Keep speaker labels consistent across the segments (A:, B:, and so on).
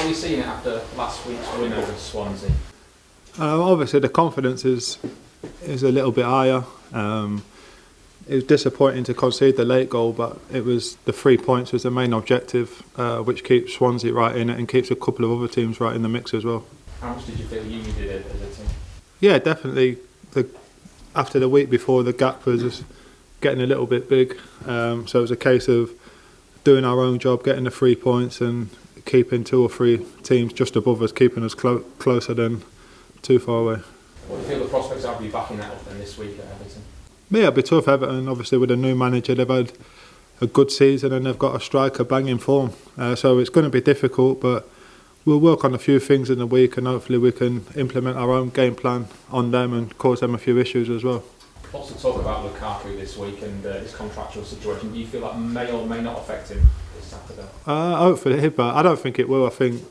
A: are you seeing it after last week's win over Swansea?
B: Obviously the confidence is a little bit higher. It was disappointing to concede the late goal, but it was the 3 points was the main objective, which keeps Swansea right in it and keeps a couple of other teams right in the mix as well.
A: How much did you feel you needed it as a team?
B: Yeah, definitely. After the week before, the gap was just getting a little bit big. So it was a case of doing our own job, getting the 3 points and keeping 2 or 3 teams just above us, keeping us closer than too far away.
A: What do you feel the prospects are of you backing that up then this week at Everton?
B: Yeah, it'll be tough. Everton, obviously, with a new manager, they've had a good season and they've got a striker banging form. So it's going to be difficult, but we'll work on a few things in the week and hopefully we can implement our own game plan on them and cause them a few issues as well.
A: Lots of talk about Lukaku this week and his contractual situation. Do you feel that may or may not affect him this Saturday?
B: Hopefully, but I don't think it will. I think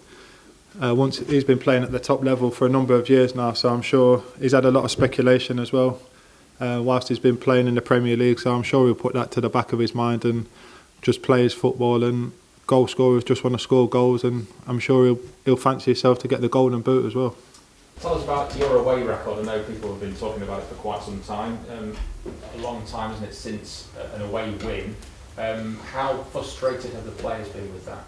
B: once he's been playing at the top level for a number of years now, so I'm sure he's had a lot of speculation as well. Whilst he's been playing in the Premier League, so I'm sure he'll put that to the back of his mind and just play his football. And goal scorers just want to score goals, and I'm sure he'll fancy himself to get the golden boot as well.
A: Tell us about your away record. I know people have been talking about it for quite some time. A long time, isn't it, since an away win? How frustrated have the players been with that?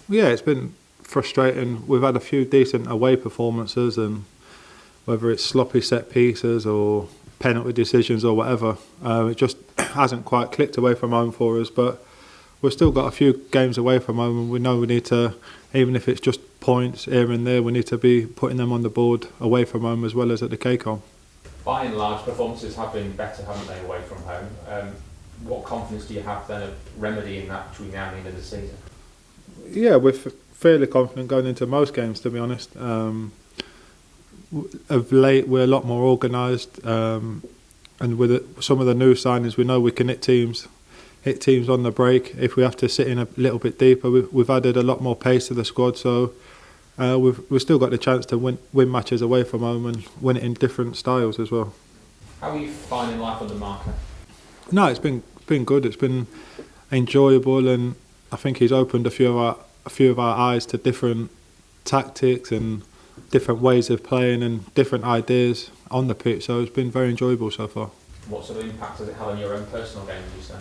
B: Yeah, it's been frustrating. We've had a few decent away performances, and whether it's sloppy set pieces or penalty decisions or whatever, it just hasn't quite clicked away from home for us. But we've still got a few games away from home, and we know we need to, even if it's just points here and there, we need to be putting them on the board away from home as well as at the K-Com.
A: By and large, performances have been better, haven't they, away from home? What confidence do you have then of remedying that between now and the end of the season?
B: Yeah, we're fairly confident going into most games, to be honest. Of late, we're a lot more organised, and with some of the new signings, we know we can hit teams on the break. If we have to sit in a little bit deeper, we've added a lot more pace to the squad, so we've still got the chance to win matches away from home and win it in different styles as well.
A: How are you finding life under Marker?
B: No, it's been good. It's been enjoyable, and I think he's opened a few of our eyes to different tactics and different ways of playing and different ideas on the pitch. So it's been very enjoyable so far.
A: What sort of impact has it had on your own personal game, would you say?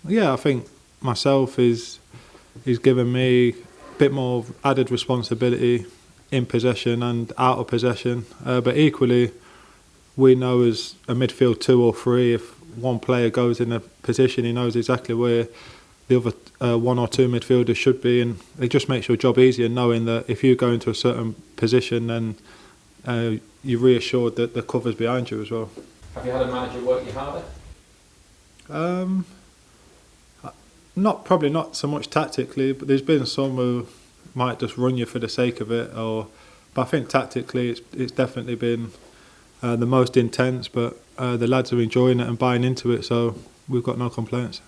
B: Yeah, I think myself he's given me a bit more added responsibility in possession and out of possession. But equally, we know as a midfield 2 or 3, if one player goes in a position, he knows exactly where the other 1 or 2 midfielders should be, and it just makes your job easier knowing that if you go into a certain position, then you're reassured that the cover's behind you as well.
A: Have you had a manager work you harder?
B: Probably not so much tactically, but there's been some who might just run you for the sake of it. But I think tactically it's definitely been the most intense. But the lads are enjoying it and buying into it, so we've got no complaints.